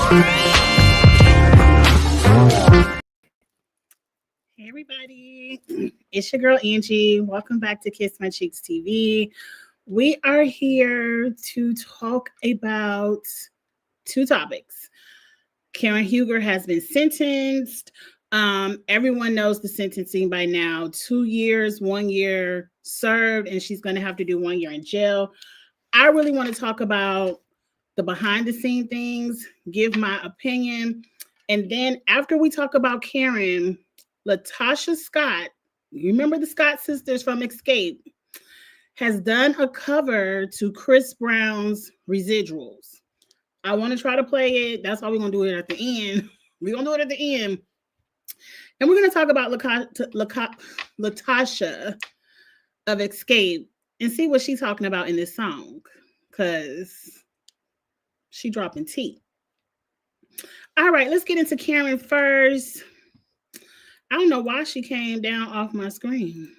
Hey everybody, it's your girl Angie. Welcome back to Kiss My Cheeks TV. We are here to talk about two topics. Karen Huger has been sentenced. Everyone knows the sentencing by now. 2 years, 1 year served, and she's going to have to do 1 year in jail. I really want to talk about the behind the scene things, give my opinion. And then after we talk about Karen, Latasha Scott, you remember the Scott sisters from Escape, has done a cover to Chris Brown's Residuals. I want to try to play it. That's why we're going to do it at the end. We're going to do it at the end. And we're going to talk about Latasha of Escape and see what she's talking about in this song, because she dropping tea. All right, let's get into Karen first. I don't know why she came down off my screen.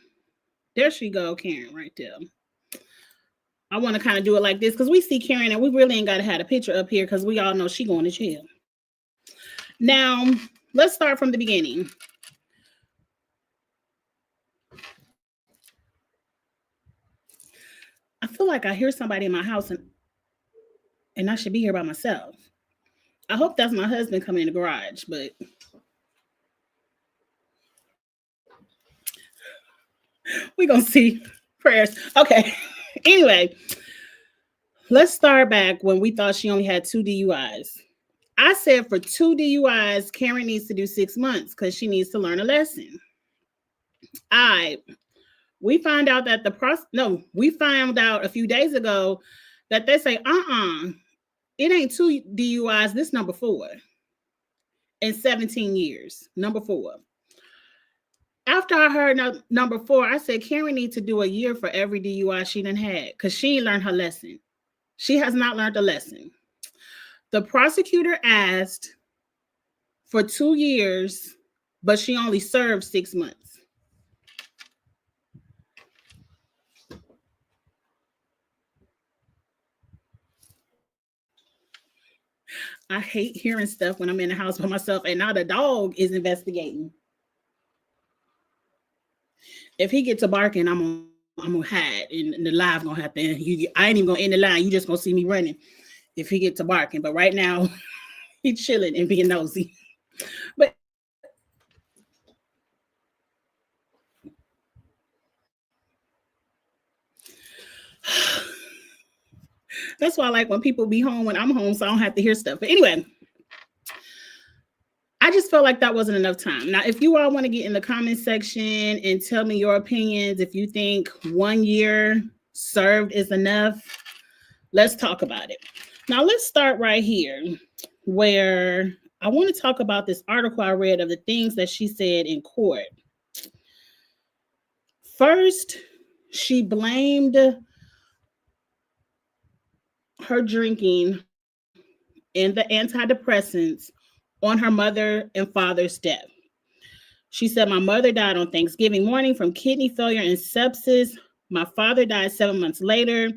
There she go, Karen, right there. I want to kind of do it like this because we see Karen and we really ain't got to have a picture up here because we all know she going to jail. Now, let's start from the beginning. I feel like I hear somebody in my house and I should be here by myself. I hope that's my husband coming in the garage, but we're going to see. Prayers. Okay. Anyway, let's start back when we thought she only had 2 DUIs. I said for 2 DUIs, Karen needs to do 6 months because she needs to learn a lesson. We found out that we found out a few days ago that they say, it ain't 2 DUIs, this number 4 in 17 years, number 4. After I heard number 4, I said, Karen needs to do a year for every DUI she done had because she ain't learned her lesson. She has not learned a lesson. The prosecutor asked for 2 years, but she only served 6 months. I hate hearing stuff when I'm in the house by myself and now the dog is investigating. If he gets to barking, I'm gonna hide, and the live gonna happen. I ain't even gonna end the line. You just gonna see me running if he gets to barking. But right now, he's chilling and being nosy. But that's why I like when people be home when I'm home, so I don't have to hear stuff. But anyway, I just felt like that wasn't enough time. Now, if you all want to get in the comment section and tell me your opinions, if you think 1 year served is enough, let's talk about it. Now, let's start right here where I want to talk about this article I read of the things that she said in court. First, she blamed her drinking and the antidepressants on her mother and father's death. She said, my mother died on Thanksgiving morning from kidney failure and sepsis. My father died 7 months later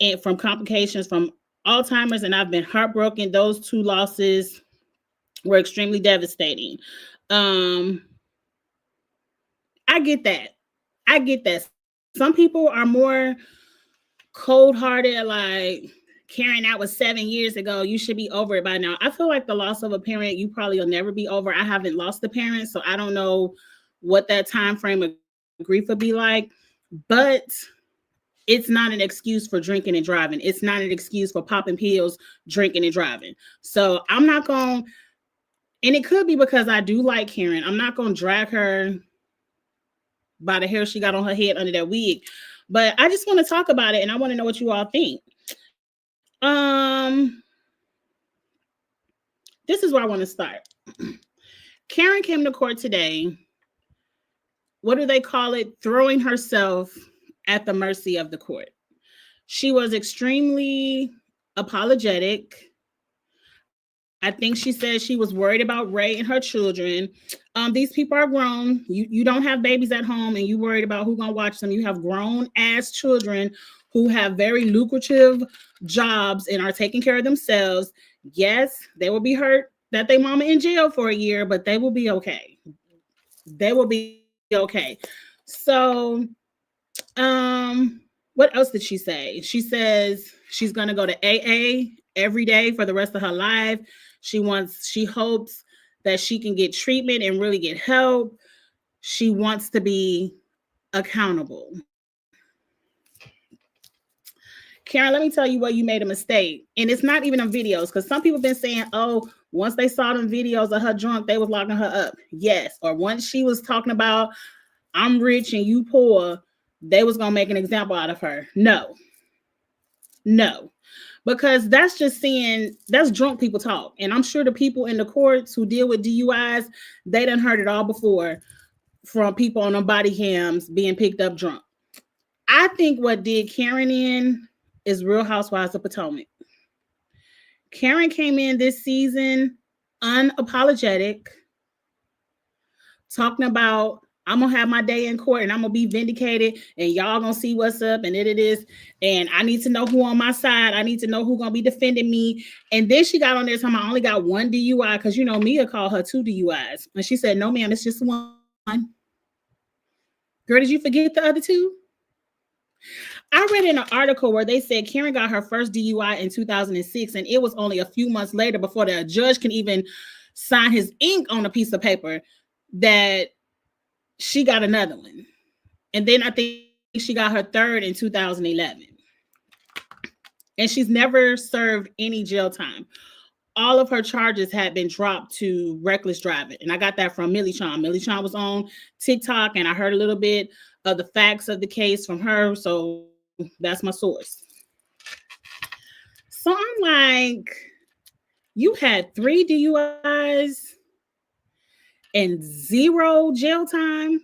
and from complications from Alzheimer's, and I've been heartbroken. Those 2 losses were extremely devastating. I get that. Some people are more cold-hearted, like, Karen, that was 7 years ago. You should be over it by now. I feel like the loss of a parent, you probably will never be over. I haven't lost a parent, so I don't know what that time frame of grief would be like. But it's not an excuse for drinking and driving. It's not an excuse for popping pills, drinking and driving. So I'm not going, and it could be because I do like Karen. I'm not going to drag her by the hair she got on her head under that wig. But I just want to talk about it, and I want to know what you all think. This is where I want to start. Karen came to court today. What do they call it? Throwing herself at the mercy of the court. She was extremely apologetic. I think she said she was worried about Ray and her children. These people are grown. You don't have babies at home and you worried about who's going to watch them. You have grown ass children who have very lucrative jobs and are taking care of themselves. Yes, they will be hurt that they mama in jail for a year, but they will be okay. They will be okay. So, what else did she say? She says she's gonna go to AA every day for the rest of her life. She hopes that she can get treatment and really get help. She wants to be accountable. Karen, let me tell you where you made a mistake. And it's not even on videos, because some people have been saying, oh, once they saw them videos of her drunk, they was locking her up. Yes. Or once she was talking about, I'm rich and you poor, they was going to make an example out of her. No. No. Because that's just saying, that's drunk people talk. And I'm sure the people in the courts who deal with DUIs, they done heard it all before from people on them body cams being picked up drunk. I think what did Karen in is Real Housewives of Potomac. Karen came in this season unapologetic, talking about, I'm gonna have my day in court and I'm gonna be vindicated and y'all gonna see what's up and it is. And I need to know who on my side. I need to know who gonna be defending me. And then she got on there talking I only got one DUI, because you know Mia called her 2 DUIs. And she said, no, ma'am, it's just one. Girl, did you forget the other 2? I read in an article where they said Karen got her first DUI in 2006, and it was only a few months later before the judge can even sign his ink on a piece of paper that she got another one. And then I think she got her third in 2011. And she's never served any jail time. All of her charges had been dropped to reckless driving. And I got that from Millie Chon. Millie Chon was on TikTok, and I heard a little bit of the facts of the case from her. So that's my source. So I'm like, you had 3 DUIs and 0 jail time?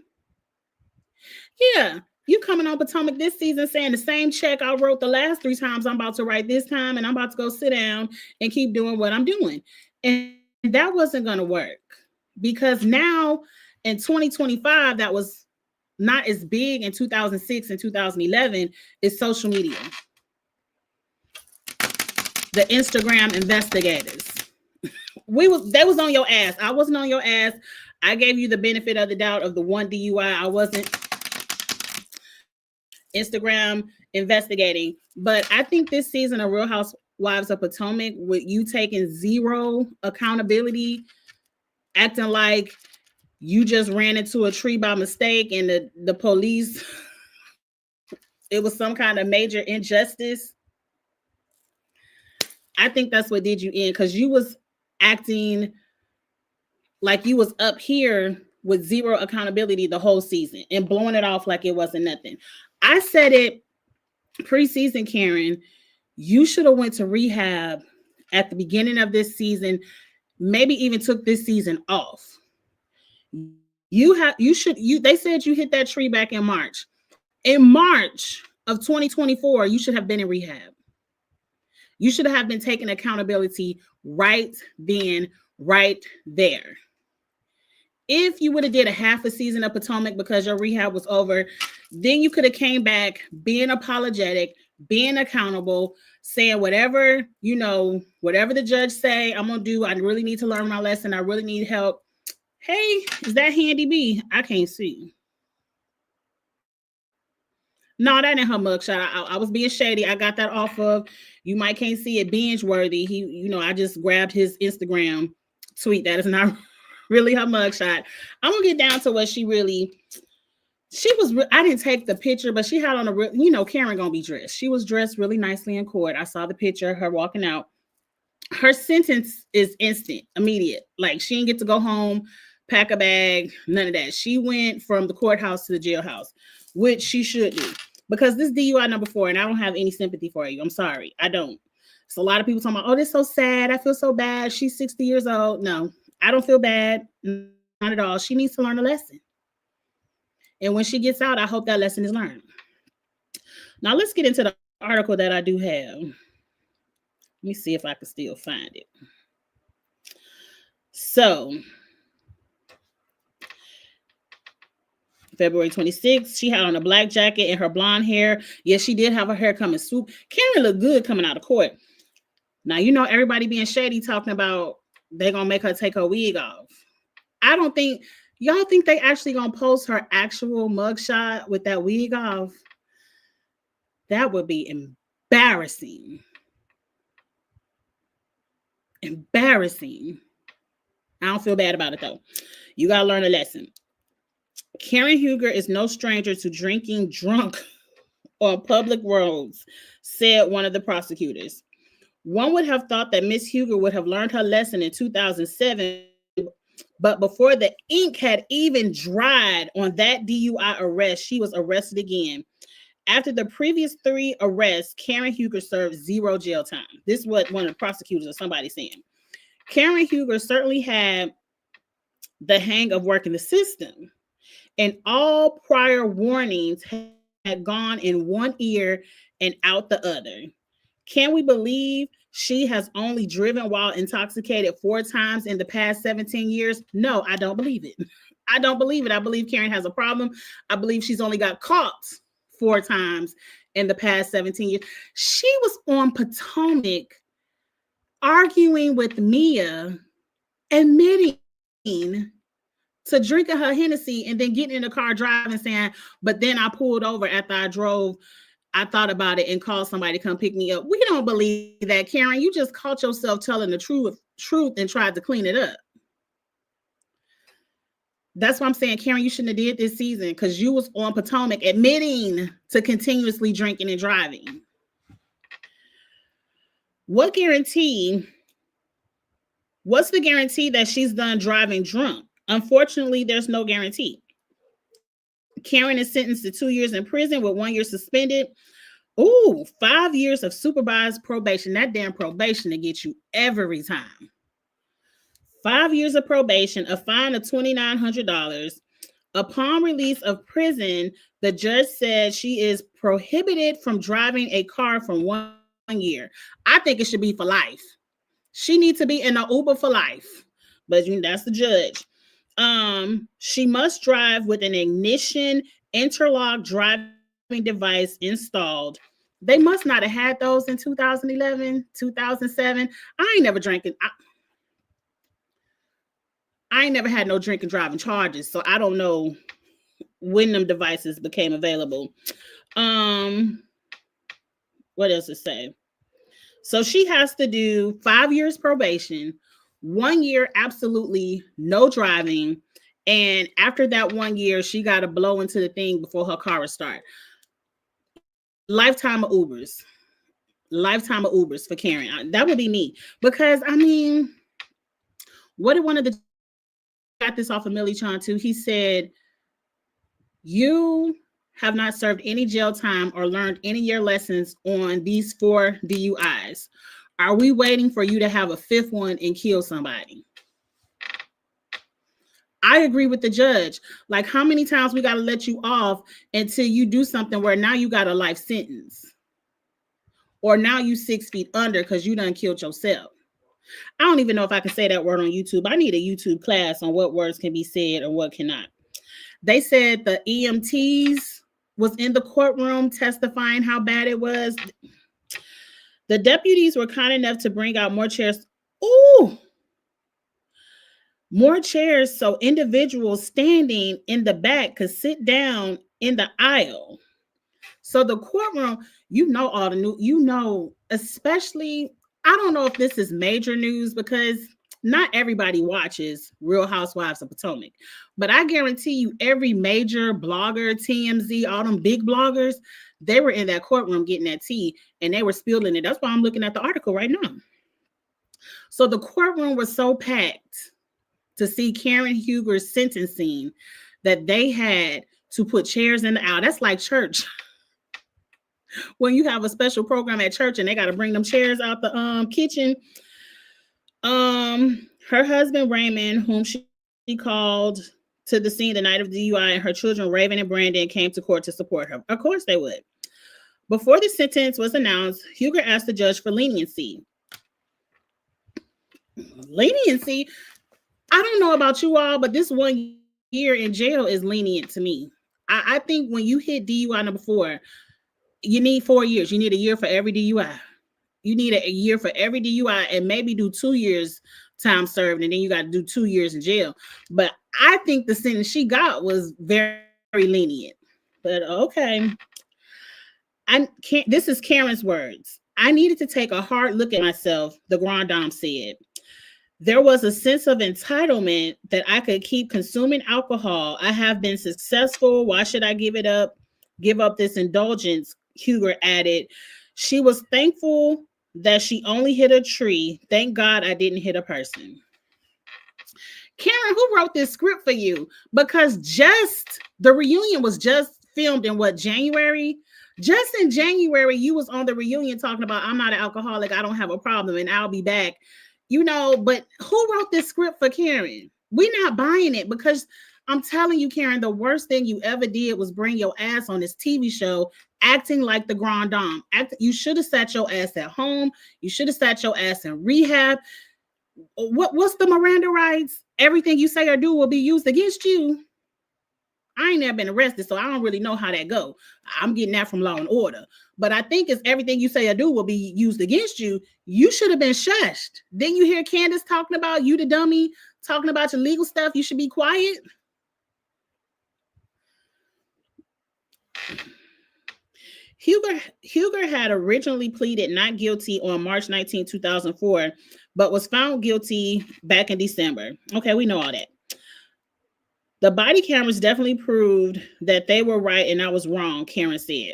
Yeah, you coming on Potomac this season saying the same check I wrote the last 3 times I'm about to write this time, and I'm about to go sit down and keep doing what I'm doing. And that wasn't going to work, because now in 2025, that was not as big in 2006 and 2011, is social media. The Instagram investigators. They was on your ass. I wasn't on your ass. I gave you the benefit of the doubt of the 1 DUI. I wasn't Instagram investigating. But I think this season of Real Housewives of Potomac, with you taking 0 accountability, acting like you just ran into a tree by mistake and the police, it was some kind of major injustice. I think that's what did you in, because you was acting like you was up here with 0 accountability the whole season and blowing it off like it wasn't nothing. I said it preseason, Karen, you should have went to rehab at the beginning of this season, maybe even took this season off. They said you hit that tree back in March. In March of 2024, you should have been in rehab. You should have been taking accountability right then, right there. If you would have did a half a season of Potomac because your rehab was over, then you could have came back being apologetic, being accountable, saying whatever the judge say I'm going to do. I really need to learn my lesson. I really need help. Hey, is that Handy B? I can't see. No, that ain't her mugshot. I was being shady. I got that off of, you might can't see it, Binge Worthy. I just grabbed his Instagram tweet. That is not really her mugshot. I'm gonna get down to what she was. I didn't take the picture, but she had on Karen gonna be dressed. She was dressed really nicely in court. I saw the picture, her walking out. Her sentence is instant, immediate. Like, she didn't get to go home, pack a bag, none of that. She went from the courthouse to the jailhouse, which she should do, because this DUI number 4, and I don't have any sympathy for you. I'm sorry, I don't. So a lot of people talking about, oh, this is so sad. I feel so bad. She's 60 years old. No, I don't feel bad, not at all. She needs to learn a lesson. And when she gets out, I hope that lesson is learned. Now let's get into the article that I do have. Let me see if I can still find it. So, February 26th, she had on a black jacket and her blonde hair. Yes, she did have her hair coming swoop. Karen looked good coming out of court. Now, you know, everybody being shady talking about they gonna make her take her wig off. I don't think, y'all think they actually gonna post her actual mugshot with that wig off? That would be embarrassing. Embarrassing. I don't feel bad about it though. You gotta learn a lesson. Karen Huger is no stranger to drinking drunk on public roads, said one of the prosecutors. One would have thought that Miss Huger would have learned her lesson in 2007, but before the ink had even dried on that DUI arrest, she was arrested again. After the previous 3 arrests, Karen Huger served 0 jail time. This is what one of the prosecutors or somebody saying. Karen Huger certainly had the hang of working the system, and all prior warnings had gone in one ear and out the other. Can we believe she has only driven while intoxicated 4 times in the past 17 years? No, I don't believe it. I don't believe it. I believe Karen has a problem. I believe she's only got caught 4 times in the past 17 years. She was on Potomac arguing with Mia, admitting to drinking her Hennessy and then getting in the car driving saying, but then I pulled over after I drove. I thought about it and called somebody to come pick me up. We don't believe that, Karen. You just caught yourself telling the truth and tried to clean it up. That's what I'm saying, Karen, you shouldn't have did this season because you was on Potomac admitting to continuously drinking and driving. What's the guarantee that she's done driving drunk? Unfortunately, there's no guarantee. Karen is sentenced to 2 years in prison with 1 year suspended. Ooh, 5 years of supervised probation. That damn probation to get you every time. 5 years of probation, a fine of $2,900. Upon release of prison, the judge said she is prohibited from driving a car for 1 year. I think it should be for life. She needs to be in an Uber for life. But that's the judge. She must drive with an ignition interlock driving device installed. They must not have had those in 2011, 2007. I ain't never drank it. I ain't never had no drink and driving charges, so I don't know when them devices became available. What else to say? So she has to do 5 years probation, 1 year absolutely no driving, and after that 1 year, she got to blow into the thing before her car will start. Lifetime of Ubers for Karen. That would be me, because I mean, what did one of the got this off of Millie Chan too? He said, you have not served any jail time or learned any year lessons on these 4 DUIs. Are we waiting for you to have a 5th one and kill somebody? I agree with the judge. Like, how many times we got to let you off until you do something where now you got a life sentence? Or now you 6 feet under because you done killed yourself. I don't even know if I can say that word on YouTube. I need a YouTube class on what words can be said or what cannot. They said the EMTs was in the courtroom testifying how bad it was. The deputies were kind enough to bring out more chairs. Ooh, more chairs so individuals standing in the back could sit down in the aisle. So the courtroom, all the new, especially, I don't know if this is major news because not everybody watches Real Housewives of Potomac, but I guarantee you every major blogger, TMZ, all them big bloggers, they were in that courtroom getting that tea and they were spilling it. That's why I'm looking at the article right now. So the courtroom was so packed to see Karen Huger's sentencing that they had to put chairs in the aisle. That's like church. When you have a special program at church and they got to bring them chairs out the kitchen. Her husband Raymond, whom she called to the scene the night of DUI, and her children Raven and Brandon came to court to support her. Of course they would. Before the sentence was announced, Huger asked the judge for leniency. Leniency? I don't know about you all, but this 1 year in jail is lenient to me. I think when you hit DUI number 4, you need 4 years. You need a year for every DUI. You need a year for every DUI and maybe do 2 years time served, and then you got to do 2 years in jail. But I think the sentence she got was very lenient. But okay. This is Karen's words. I needed to take a hard look at myself, the Grand Dame said. There was a sense of entitlement that I could keep consuming alcohol. I have been successful. Why should I give up this indulgence? Huger added. She was thankful that she only hit a tree. Thank God I didn't hit a person. Karen, who wrote this script for you? Because just the reunion was just filmed in what, January? Just in January, you was on the reunion talking about, I'm not an alcoholic, I don't have a problem, and I'll be back. But who wrote this script for Karen? We're not buying it, because I'm telling you, Karen, the worst thing you ever did was bring your ass on this TV show acting like the Grand Dame. You should have sat your ass at home. You should have sat your ass in rehab. What's the Miranda rights? Everything you say or do will be used against you. I ain't never been arrested, so I don't really know how that go. I'm getting that from Law and Order. But I think it's everything you say or do will be used against you. You should have been shushed. Didn't you hear Candace talking about you, the dummy, talking about your legal stuff? You should be quiet. Huger had originally pleaded not guilty on March 19, 2004, but was found guilty back in December. Okay, we know all that. The body cameras definitely proved that they were right and I was wrong, Karen said.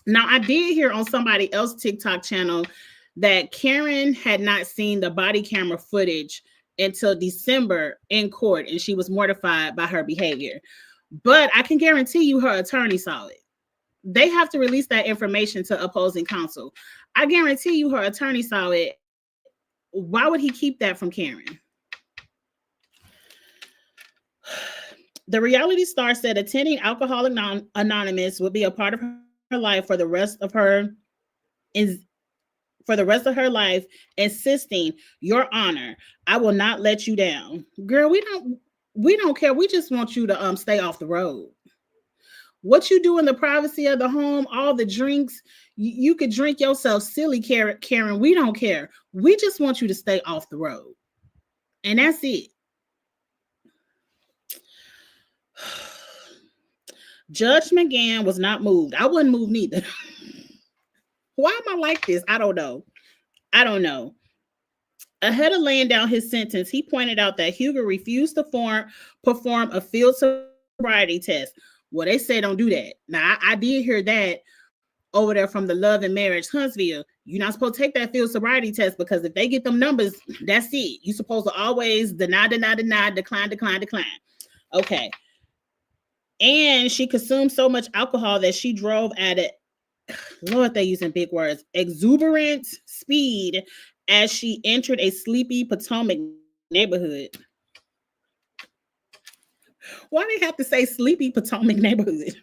Now, I did hear on somebody else's TikTok channel that Karen had not seen the body camera footage until December in court, and she was mortified by her behavior. But I can guarantee you her attorney saw it. They have to release that information to opposing counsel. I guarantee you her attorney saw it. Why would he keep that from Karen? The reality star said attending Alcoholics Anonymous would be a part of her life for the rest of her life, insisting, Your Honor, I will not let you down. Girl, we don't care. We just want you to stay off the road. What you do in the privacy of the home, all the drinks, you could drink yourself silly, Karen. We don't care. We just want you to stay off the road. And that's it. Judge McGann was not moved. I wasn't moved neither. Why am I like this? I don't know. Ahead of laying down his sentence, he pointed out that Huger refused to perform a field sobriety test. Well, they say don't do that. Now, I did hear that over there from the Love and Marriage Huntsville. You're not supposed to take that field sobriety test, because if they get them numbers, that's it. You're supposed to always deny, decline. Okay. And she consumed so much alcohol that she drove at it. Lord, they're using big words. Exuberant speed as she entered a sleepy Potomac neighborhood. Why do they have to say sleepy Potomac neighborhood?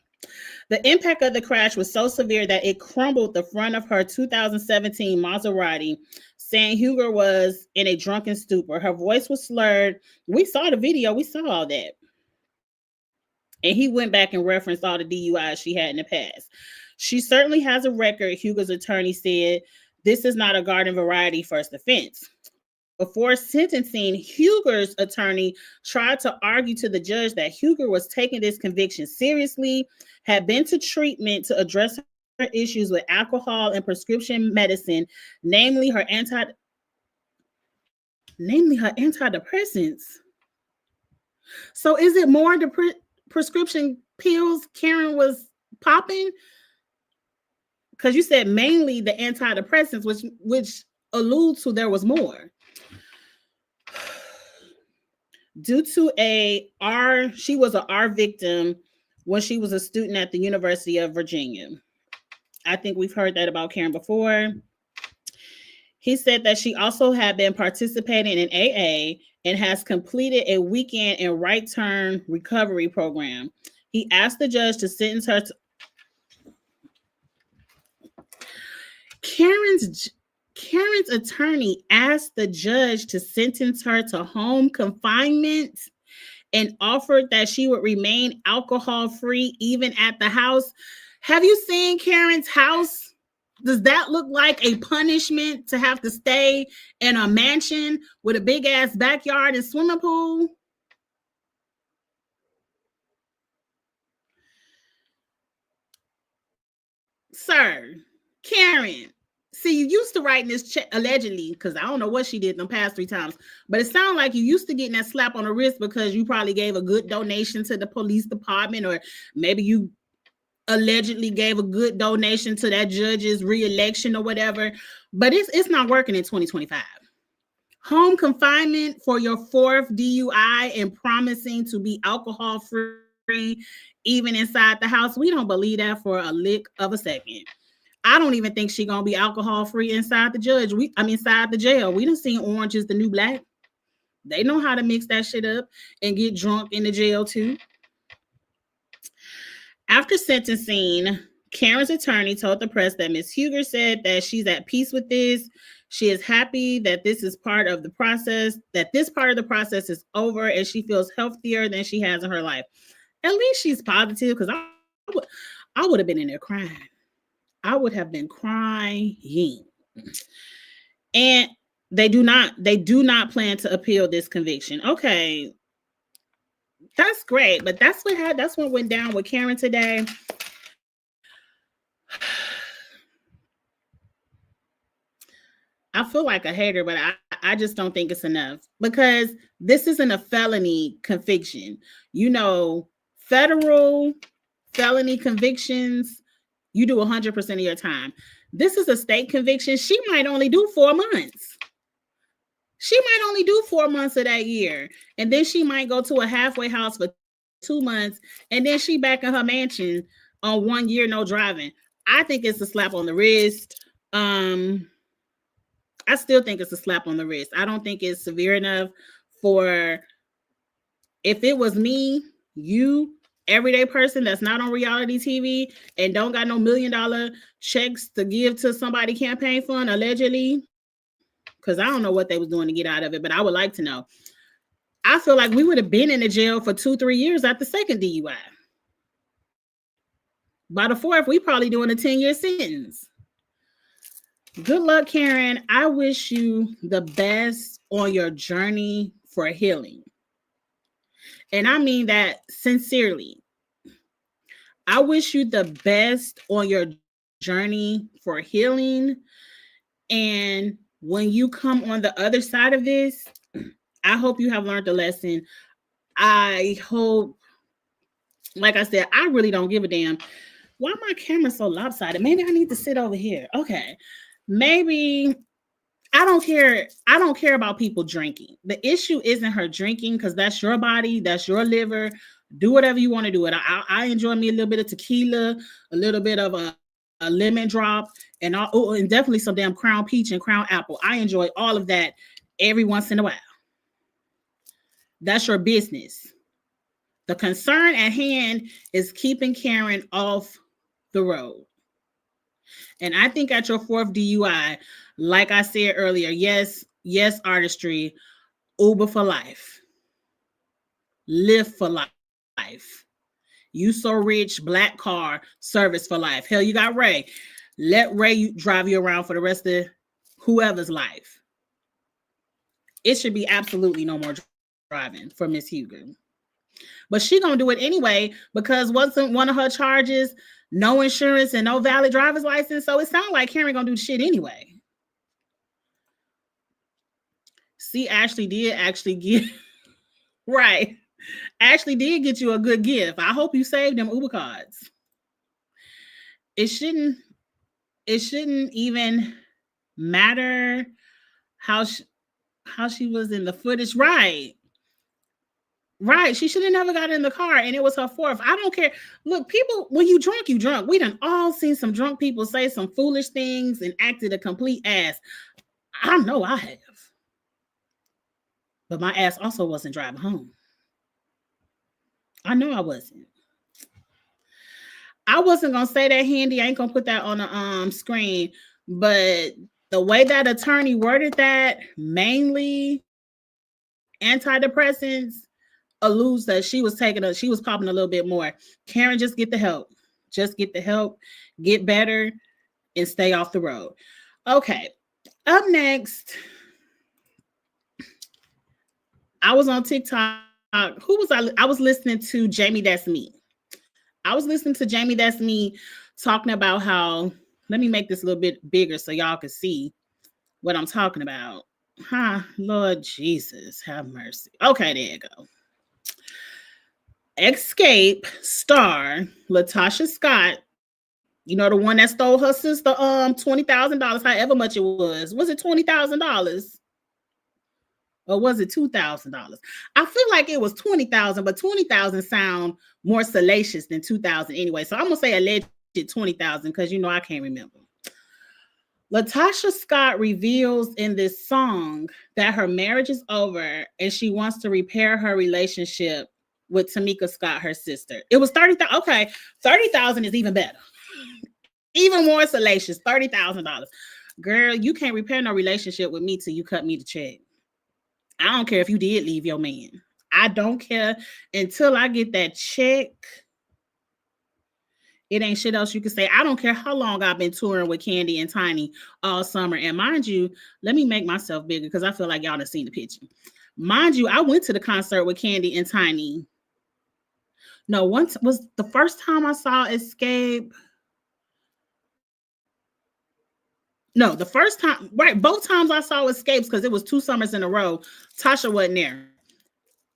The impact of the crash was so severe that it crumbled the front of her 2017 Maserati, saying Huger was in a drunken stupor. Her voice was slurred. We saw the video. We saw all that. And he went back and referenced all the DUIs she had in the past. She certainly has a record, Huger's attorney said. This is not a garden variety first offense. Before sentencing, Huger's attorney tried to argue to the judge that Huger was taking this conviction seriously, had been to treatment to address her issues with alcohol and prescription medicine, namely her antidepressants. So is it more prescription pills Karen was popping? Because you said mainly the antidepressants, which alludes to there was more. Due to she was an R victim when she was a student at the University of Virginia. I think we've heard that about Karen before. He said that she also had been participating in AA and has completed a weekend and right turn recovery program. He asked the judge to sentence her to Karen's attorney asked the judge to sentence her to home confinement and offered that she would remain alcohol-free even at the house. Have you seen Karen's house? Does that look like a punishment to have to stay in a mansion with a big ass backyard and swimming pool? Sir, Karen, see, you used to writing this check allegedly, because I don't know what she did the past 3 times, but it sounds like you used to getting that slap on the wrist because you probably gave a good donation to the police department, or maybe you allegedly gave a good donation to that judge's re-election or whatever. But it's not working in 2025. Home confinement for your 4th DUI and promising to be alcohol free even inside the house. We don't believe that for a lick of a second. I don't even think she's gonna be alcohol free inside the inside the jail. We done seen Orange is the New Black. They know how to mix that shit up and get drunk in the jail too. After sentencing, Karen's attorney told the press that Ms. Huger said that she's at peace with this. She is happy that this is part of the process, that this part of the process is over, and she feels healthier than she has in her life. At least she's positive, because I would have been in there crying. I would have been crying. And they do not plan to appeal this conviction. Okay. That's great, but that's what went down with Karen today. I feel like a hater, but I just don't think it's enough, because this isn't a felony conviction. You know, federal felony convictions, you do 100% of your time. This is a state conviction. She might only do 4 months. She might only do 4 months of that year. And then she might go to a halfway house for 2 months. And then she back in her mansion on 1 year, no driving. I think it's a slap on the wrist. I still think it's a slap on the wrist. I don't think it's severe enough for, if it was me, you, everyday person that's not on reality TV and don't got no $1 million checks to give to somebody campaign fund, allegedly, because I don't know what they was doing to get out of it, but I would like to know. I feel like we would have been in the jail for 2-3 years at the second DUI. By the 4th, we probably doing a 10-year sentence. Good luck, Karen. I wish you the best on your journey for healing. And I mean that sincerely. I wish you the best on your journey for healing. And when you come on the other side of this, I hope you have learned a lesson. I hope, like I said, I really don't give a damn. Why my camera so lopsided? Maybe I need to sit over here. Okay. Maybe I don't care. I don't care about people drinking. The issue isn't her drinking, because that's your body, that's your liver. Do whatever you want to do it. I enjoy me a little bit of tequila, a little bit of a lemon drop, and and definitely some damn Crown Peach and Crown Apple. I enjoy all of that every once in a while. That's your business. The concern at hand is keeping Karen off the road. And I think at your 4th DUI, like I said earlier, yes, artistry, Uber for life, Lyft for life, You So Rich, black car, service for life. Hell, you got Ray. Let Ray drive you around for the rest of whoever's life. It should be absolutely no more driving for Miss Huger. But she gonna do it anyway, because wasn't one of her charges no insurance and no valid driver's license? So it sounds like Karen gonna do the shit anyway. See, Ashley did actually get right. Ashley did get you a good gift. I hope you saved them Uber cards. It shouldn't even matter how she was in the footage. Right. She should have never got in the car, and it was her 4th. I don't care. Look, people, when you drunk, you drunk. We done all seen some drunk people say some foolish things and acted a complete ass. I know I have. But my ass also wasn't driving home. I know I wasn't. I wasn't going to say that, Handy. I ain't going to put that on the screen. But the way that attorney worded that, mainly antidepressants, alludes that she was popping a little bit more. Karen, just get the help. Just get the help. Get better. and stay off the road. Okay. Up next, I was on TikTok. Who was I? I was listening to Jamie That's Me. I was listening to Jamie That's Me talking about how, let me make this a little bit bigger so y'all can see what I'm talking about. Lord Jesus, have mercy. Okay, there you go. Escape star Latasha Scott, you know, the one that stole her sister $20,000, however much it was. Was it $20,000? Or was it $2,000? I feel like it was 20,000, but 20,000 sound more salacious than 2,000 anyway. So I'm gonna say alleged 20,000 because you know I can't remember. Latasha Scott reveals in this song that her marriage is over and she wants to repair her relationship with Tamika Scott, her sister. It was 30,000. Okay, 30,000 is even better, even more salacious. $30,000, girl. You can't repair no relationship with me till you cut me the check. I don't care if you did leave your man. I don't care until I get that check. It ain't shit else you can say. I don't care how long I've been touring with Candy and Tiny all summer. And mind you, let me make myself bigger because I feel like y'all done seen the picture. Mind you, I went to the concert with Candy and Tiny. No, once was the first time I saw Escape. No, the first time, right? Both times I saw Escapes because it was 2 summers in a row. Tasha wasn't there.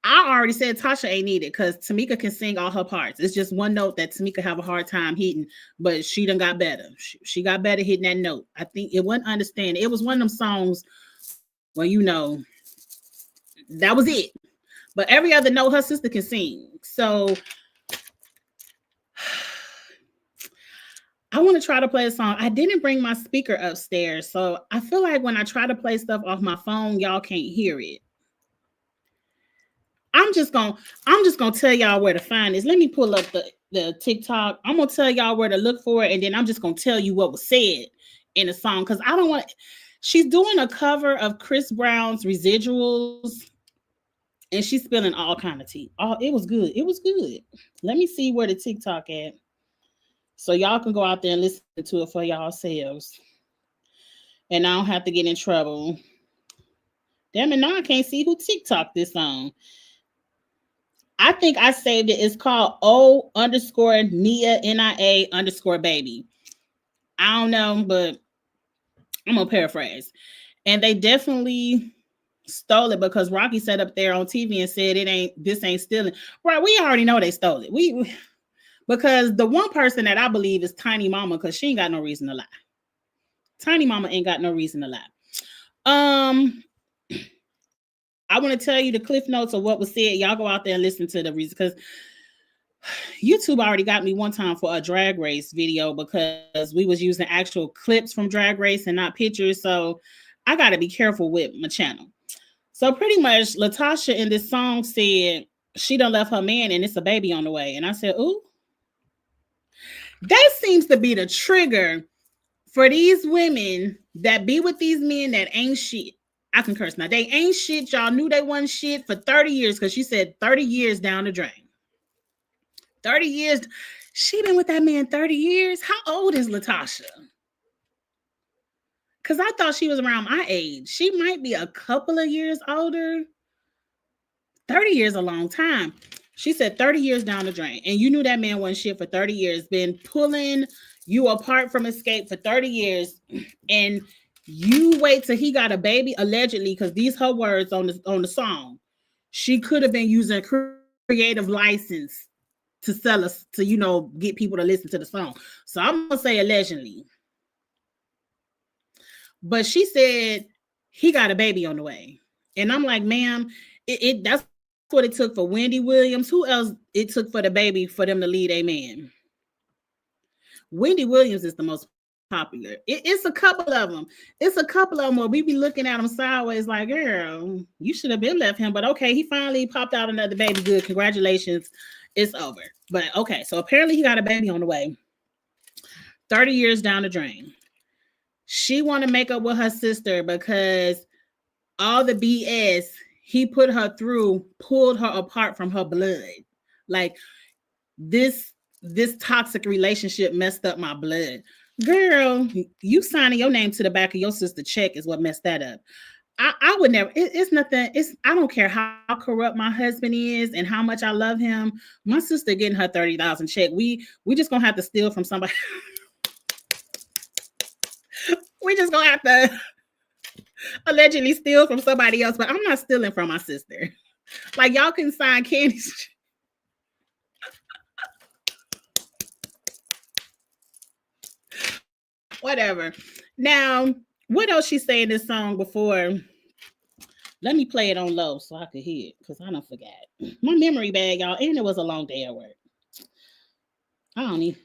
I already said Tasha ain't needed because Tamika can sing all her parts. It's just one note that Tamika have a hard time hitting, but she done got better. She got better hitting that note. I think it wasn't understanding. It was one of them songs where, you know, that was it. But every other note her sister can sing. So I want to try to play a song. I didn't bring my speaker upstairs, so I feel like when I try to play stuff off my phone, y'all can't hear it. I'm just gonna tell y'all where to find this. Let me pull up the TikTok. I'm gonna tell y'all where to look for it, and then I'm just gonna tell you what was said in the song because I don't want. She's doing a cover of Chris Brown's Residuals, and she's spilling all kind of tea. Oh, it was good. It was good. Let me see where the TikTok at, so y'all can go out there and listen to it for yourselves, and I don't have to get in trouble. Damn it! Now I can't see who TikTok this on. I think I saved it. It's called O_Nia NIA_baby. I don't know, but I'm gonna paraphrase. And they definitely stole it because Rocky sat up there on TV and said this ain't stealing. Right? We already know they stole it. We because the one person that I believe is Tiny Mama because she ain't got no reason to lie. Tiny Mama ain't got no reason to lie. I want to tell you the cliff notes of what was said. Y'all go out there and listen to the reason because YouTube already got me one time for a Drag Race video because we was using actual clips from Drag Race and not pictures. So I got to be careful with my channel. So pretty much Latasha in this song said she done left her man and it's a baby on the way. And I said, ooh, that seems to be the trigger for these women that be with these men that ain't shit. I can curse now. They ain't shit. Y'all knew they wasn't shit for 30 years because she said 30 years down the drain. 30 years. She been with that man 30 years. How old is Latasha? Because I thought she was around my age. She might be a couple of years older. 30 years a long time. She said 30 years down the drain. And you knew that man wasn't shit for 30 years. Been pulling you apart from Escape for 30 years. And you wait till he got a baby, allegedly, because these her words on the song. She could have been using creative license to sell us, to, you know, get people to listen to the song. So I'm gonna say allegedly. But she said he got a baby on the way. And I'm like, ma'am, that's what it took for Wendy Williams. Who else it took for the baby for them to lead a man? Wendy Williams is the most popular. It's a couple of them. It's a couple of them where we be looking at them sideways like, girl, you should have been left him. But okay, he finally popped out another baby. Good. Congratulations. It's over. But okay, so apparently he got a baby on the way. 30 years down the drain. She want to make up with her sister because all the BS he put her through pulled her apart from her blood. Like this toxic relationship messed up my blood. Girl, you signing your name to the back of your sister check is what messed that up. I would never. It's nothing. It's I don't care how corrupt my husband is and how much I love him. My sister getting her 30,000 check. We just gonna have to steal from somebody. We just gonna have to allegedly steal from somebody else. But I'm not stealing from my sister. Like y'all can sign Candy's. Whatever. Now, what else she say in this song before? Let me play it on low so I could hear it because I don't forget. My memory bag, y'all, and it was a long day at work. I don't even.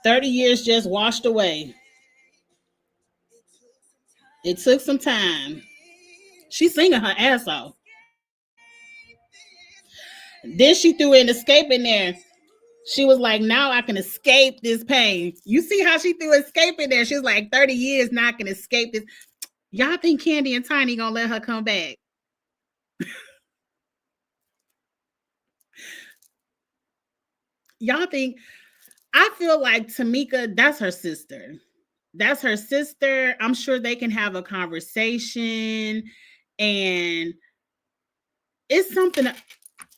30 years just washed away. It took some time. She's singing her ass off. Then she threw an escape in there. She was like, now I can escape this pain. You see how she threw escape in there? She was like, 30 years, now I can escape this. Y'all think Candy and Tiny gonna let her come back? Y'all think? I feel like Tamika, that's her sister. That's her sister. I'm sure they can have a conversation. And it's something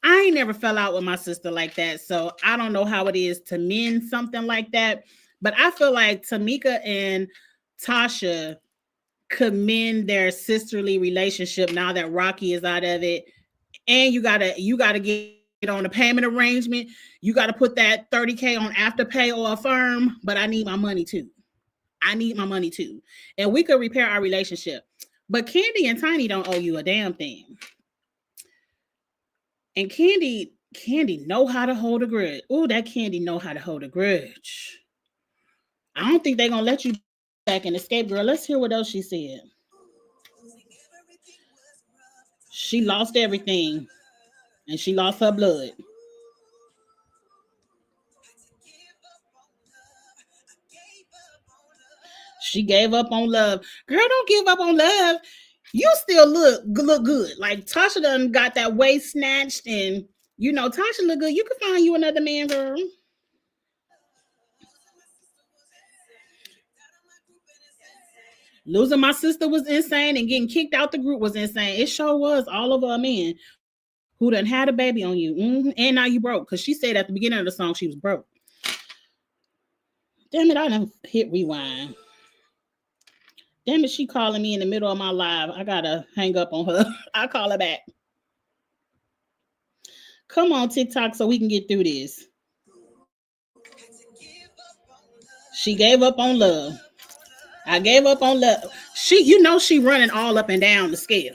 I ain't never fell out with my sister like that. So I don't know how it is to mend something like that. But I feel like Tamika and Tasha could mend their sisterly relationship now that Rocky is out of it. And you gotta get on a payment arrangement. You gotta put that 30K on Afterpay or Affirm, but I need my money too. I need my money too. And we could repair our relationship. But Candy and Tiny don't owe you a damn thing. And Candy know how to hold a grudge. Oh, that Candy know how to hold a grudge. I don't think they're gonna let you back and escape, girl. Let's hear what else she said. She lost everything and she lost her blood. She gave up on love. Girl, don't give up on love. You still look good. Like Tasha done got that waist snatched, and Tasha look good. You can find you another man, girl. Losing my sister was insane, and getting kicked out the group was insane. It sure was all over a man who done had a baby on you, and now you broke. Because she said at the beginning of the song she was broke. Damn it, I done hit rewind. Damn it, she calling me in the middle of my live. I gotta hang up on her. I'll call her back. Come on, TikTok, so we can get through this. She gave up on love. I gave up on love. She running all up and down the scale.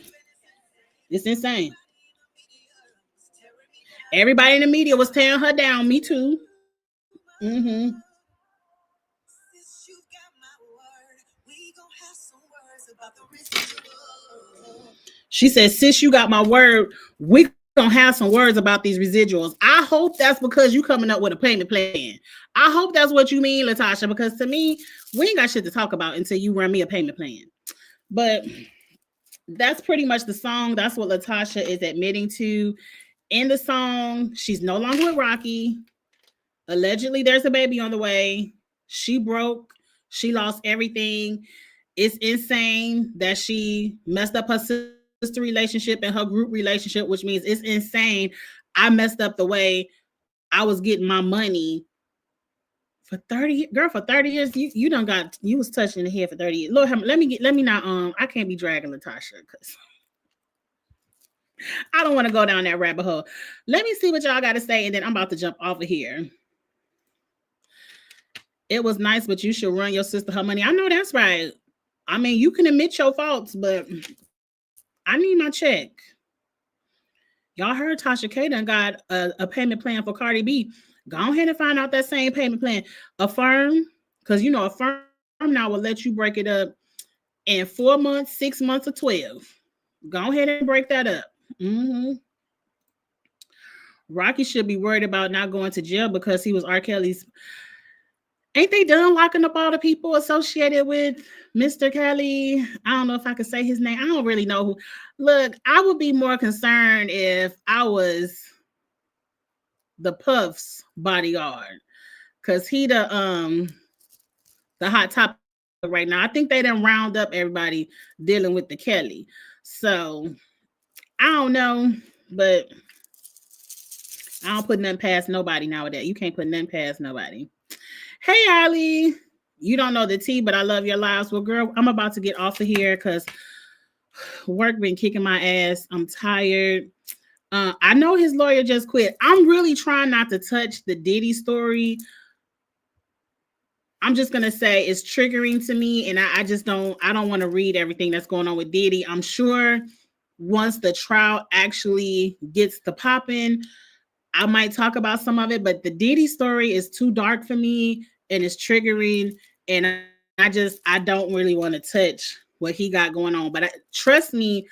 It's insane. Everybody in the media was tearing her down. Me too. Mm-hmm. She said, sis, you got my word. We gonna have some words about these residuals. I hope that's because you coming up with a payment plan. I hope that's what you mean, Latasha, because to me, we ain't got shit to talk about until you run me a payment plan. But that's pretty much the song. That's what Latasha is admitting to in the song. She's no longer with Rocky. Allegedly, there's a baby on the way. She broke. She lost everything. It's insane that she messed up her sister relationship and her group relationship, which means it's insane. I messed up the way I was getting my money for 30 girl for 30 years. You was touching the head for 30 years. Lord, let me not I can't be dragging Latasha because I don't want to go down that rabbit hole. Let me see what y'all got to say, and then I'm about to jump off of here. It was nice, but you should run your sister her money. I know that's right. I mean, you can admit your faults, but I need my check. Y'all heard Tasha K done got a payment plan for Cardi B. Go ahead and find out that same payment plan. Affirm, because Affirm now will let you break it up in 4 months, 6 months, or 12. Go ahead and break that up. Mm-hmm. Rocky should be worried about not going to jail because he was R. Kelly's. Ain't they done locking up all the people associated with Mr. Kelly? I don't know if I could say his name. I don't really know who. Look, I would be more concerned if I was the Puff's bodyguard, because he the hot topic right now. I think they done round up everybody dealing with the Kelly. So I don't know, but I don't put nothing past nobody nowadays. You can't put nothing past nobody. Hey, Ali. You don't know the tea, but I love your lives. Well, girl, I'm about to get off of here because work been kicking my ass. I'm tired. I know his lawyer just quit. I'm really trying not to touch the Diddy story. I'm just gonna say it's triggering to me, and I just don't want to read everything that's going on with Diddy. I'm sure once the trial actually gets the popping, I might talk about some of it, but the Diddy story is too dark for me and it's triggering. And I don't really want to touch what he got going on. But trust me,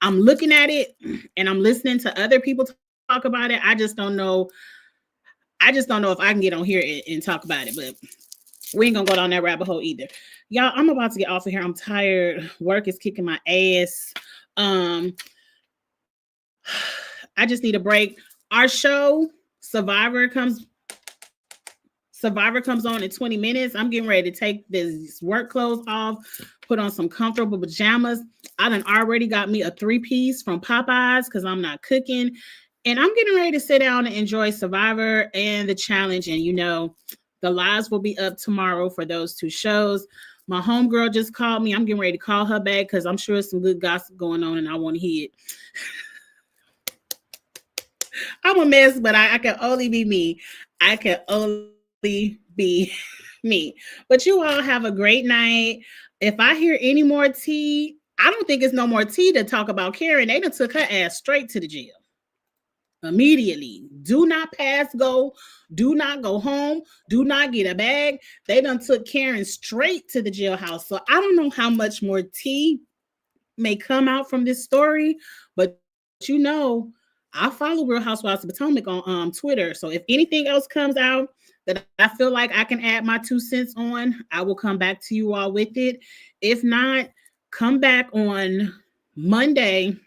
I'm looking at it and I'm listening to other people talk about it. I just don't know. I just don't know if I can get on here and talk about it, but we ain't gonna go down that rabbit hole either. Y'all, I'm about to get off of here. I'm tired. Work is kicking my ass. I just need a break. Our show, Survivor comes on in 20 minutes. I'm getting ready to take this work clothes off, put on some comfortable pajamas. I done already got me a 3-piece from Popeyes because I'm not cooking. And I'm getting ready to sit down and enjoy Survivor and the challenge. And the lives will be up tomorrow for those 2 shows. My homegirl just called me. I'm getting ready to call her back because I'm sure some good gossip going on and I want to hear it. I'm a mess, but I can only be me. I can only be me. But you all have a great night. If I hear any more tea, I don't think it's no more tea to talk about Karen. They done took her ass straight to the jail. Immediately. Do not pass go. Do not go home. Do not get a bag. They done took Karen straight to the jailhouse. So I don't know how much more tea may come out from this story, but I follow Real Housewives of Potomac on Twitter. So if anything else comes out that I feel like I can add my 2 cents on, I will come back to you all with it. If not, come back on Monday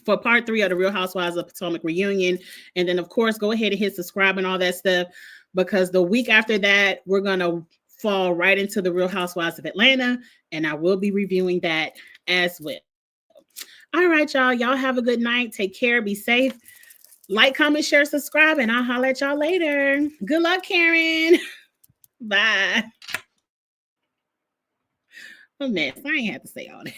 for part 3 of the Real Housewives of Potomac reunion. And then, of course, go ahead and hit subscribe and all that stuff, because the week after that, we're going to fall right into the Real Housewives of Atlanta, and I will be reviewing that as well. All right, y'all. Y'all have a good night. Take care. Be safe. Like, comment, share, subscribe, and I'll holler at y'all later. Good luck, Karen. Bye. A mess. I ain't have to say all that.